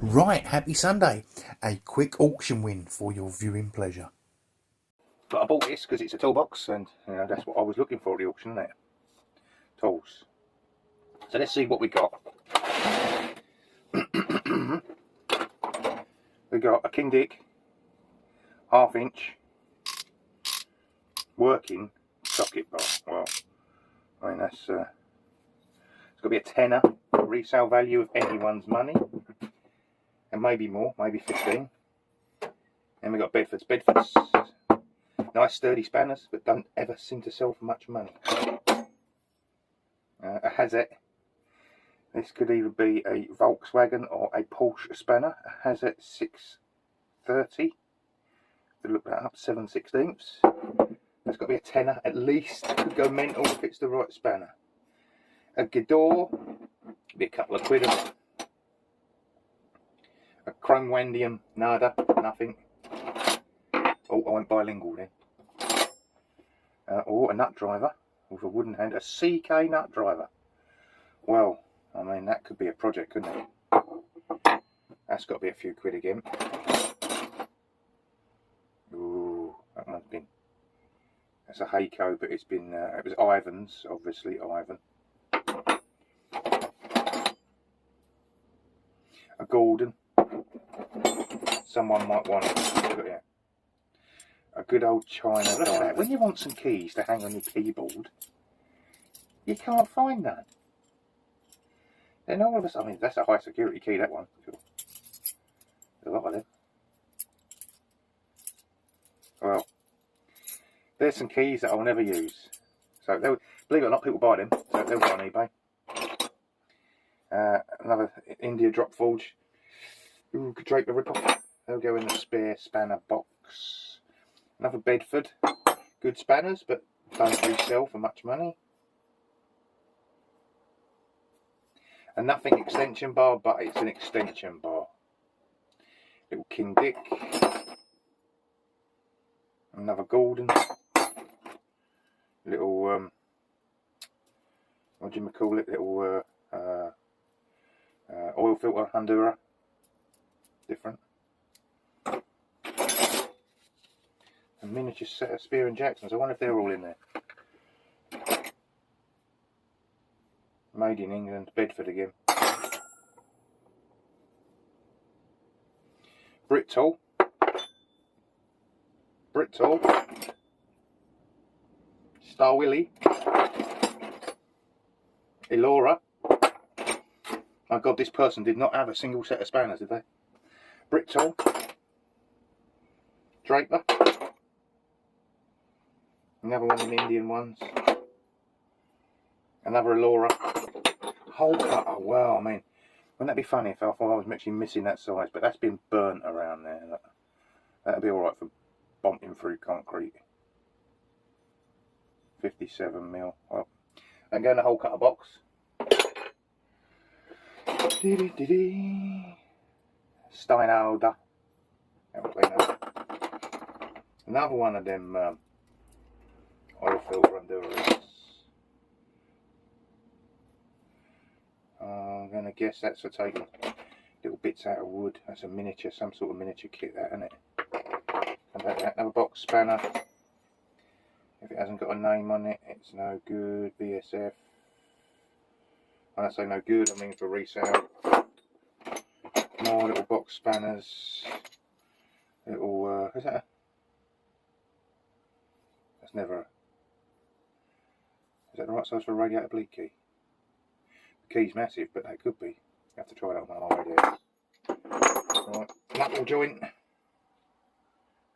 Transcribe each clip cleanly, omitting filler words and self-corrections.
Right, happy Sunday. A quick auction win for your viewing pleasure. But I bought this because it's a toolbox, and that's what I was looking for at the auction, isn't it? Tools. So let's see what we got. We got a King Dick 1/2 inch working socket bar. Well, I mean that's it's got to be a tenner resale value of anyone's money, and maybe more, maybe 15. And we got Bedfords. Bedfords, nice sturdy spanners, but don't ever seem to sell for much money. A Hazet. This could either be a Volkswagen or a Porsche spanner. A Hazet 630. To look that up, 7/16. That's got to be a tenner at least. Could go mental if it's the right spanner. A Gidor, be a couple of quid. A Chrome Wandium, nada, nothing. Oh, I went bilingual then. Or a nut driver with a wooden hand, a CK nut driver. Well, I mean, that could be a project, couldn't it? That's got to be a few quid again. Ooh, that one's been. That's a Hayco, but it's been. It was Ivan's, obviously Ivan. A Gordon. Someone might want it. But yeah. A good old China dive. When you want some keys to hang on your keyboard, you can't find none. Then all of a sudden, I mean, that's a high security key, that one. There's a lot of them. Well, there's some keys that I'll never use. So, believe it or not, people buy them. So they'll go on eBay. Another India drop forge. Ooh, Draper rip-off. They'll go in the spare spanner box. Another Bedford. Good spanners, but don't resell for much money. A nothing extension bar, but it's an extension bar. Little King Dick. Another Gordon. Little, what do you call it? Little oil filter Honduras. Different. A miniature set of Spear and Jacksons. I wonder if they're all in there. Made in England, Bedford again. Britol. Star Willie. Elora. My God, this person did not have a single set of spanners, did they? Britol. Draper. Another one of the Indian ones. Another Elora. Hole cutter. Well, I mean, wouldn't that be funny if I thought I was actually missing that size? But that's been burnt around there. That'd be alright for bumping through concrete. 57mm. Well, and go in the hole cutter box. Steinalder. Another one of them oil filter Honduras. I'm going to guess that's for taking little bits out of wood. That's a miniature, some sort of miniature kit, that, isn't it? Another box spanner. If it hasn't got a name on it, it's no good. BSF. When I say no good, I mean for resale. More little box spanners. Little, is that a... That's never a... Is that the right size for a radiator bleed key? The key's massive, but that could be. You have to try that on one of my radiators. Right, knuckle joint.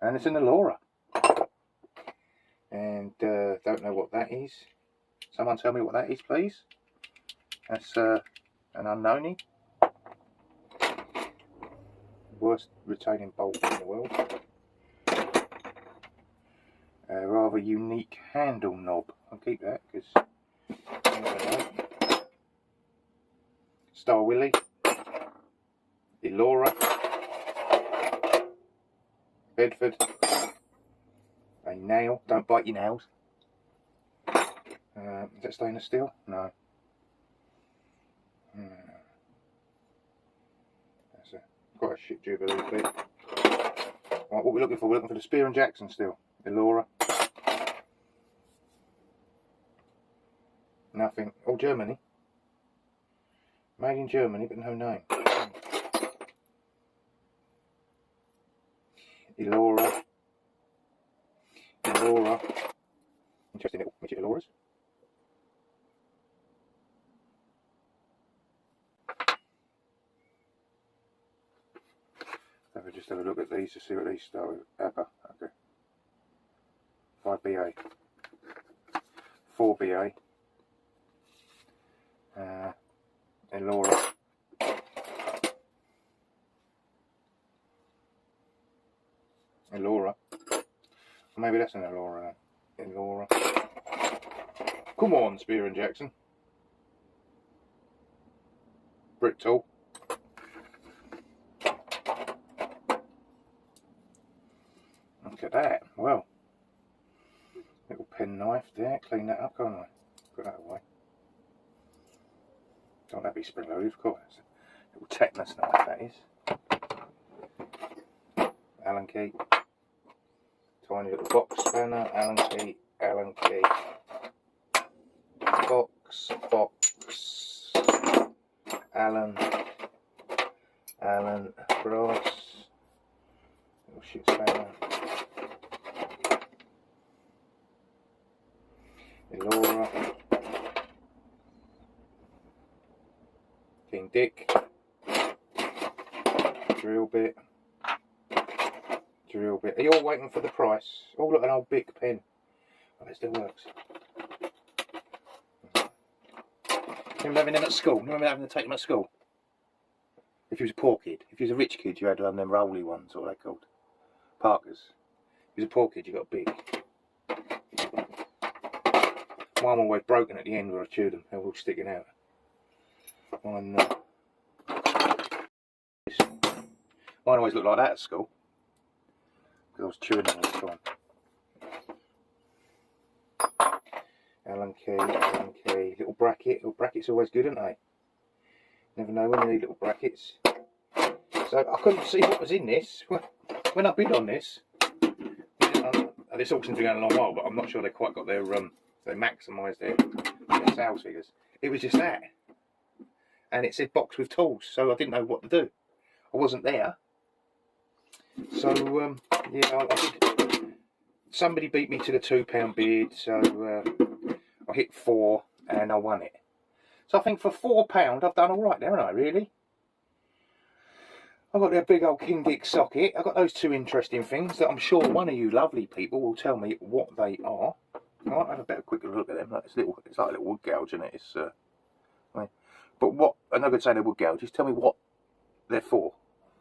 And it's an Elora. And don't know what that is. Someone tell me what that is, please. That's an unknownie. Worst retaining bolt in the world. A rather unique handle knob. I'll keep that because I never know. Star Willie. Elora. Bedford. A nail. Don't bite your nails. Is that stainless steel? No. That's a Quite a shit jib a little bit. Right, what we're looking for? We're looking for the Spear & Jackson still. Elora. Nothing. Oh, Germany. Made in Germany, but no name. Elora. Elora. Interesting little midget Eloras. Just have a look at these to see what these start with. ABBA. Okay. 5BA. 4BA. Elora. Elora. Maybe that's an Elora. Elora. Come on, Spear & Jackson. Brick tool. Look at that. Well, little pen knife there. Clean that up, can't I? Put that away. Don't that be spring loaded, of course. Little tetanus knife, that is. Allen key. Tiny little box spanner. Allen key. Allen key. Box. Box. Allen. Allen. Brass. Little shit spanner. Elora. King Dick. Drill bit. Drill bit. Are you all waiting for the price? Oh, look, an old Bic pen. Oh, it still works. Remember having them at school? Remember having to take them at school? If you was a poor kid. If you was a rich kid, you had one of them rolly ones, what are they called? Parkers. If you was a poor kid, you got a Bic. Mine always broken at the end where I chewed them. They were all sticking out. Mine always looked like that at school. Because I was chewing them all the time. Allen key, Allen key. Little bracket. Little brackets are always good, aren't they? Never know when you need little brackets. So I couldn't see what was in this. When I bid on this, this auction's been going a long while, but I'm not sure they quite got their they maximised their sales figures. It was just that, and it said box with tools, so I didn't know what to do. I wasn't there, so yeah, I did. Somebody beat me to the £2 bid, so I hit 4 and I won it. So I think for £4 I've done all right there, haven't I? Really? I've got that big old King Dick socket. I've got those two interesting things that I'm sure one of you lovely people will tell me what they are. I might have a better quick look at them. It's like a little wood gouge, isn't it? It's but what? I'm not going to say they're wood gouges. Tell me what they're for.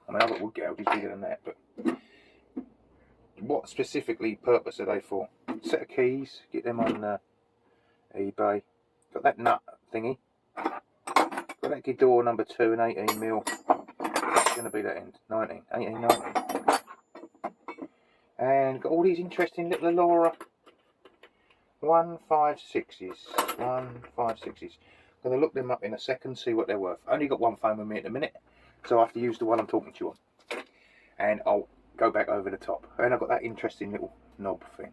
I mean, I've got wood gouges bigger than that, but what specifically purpose are they for? Set of keys. Get them on eBay. Got that nut thingy. Got that Gidor number 2 and 18mm. It's going to be that end. 19, 18, 19. And got all these interesting little Elora 156s. 156s. I'm going to look them up in a second, see what they're worth. I only got one phone with me at a minute, so I have to use the one I'm talking to you on. And I'll go back over the top. And I've got that interesting little knob thing.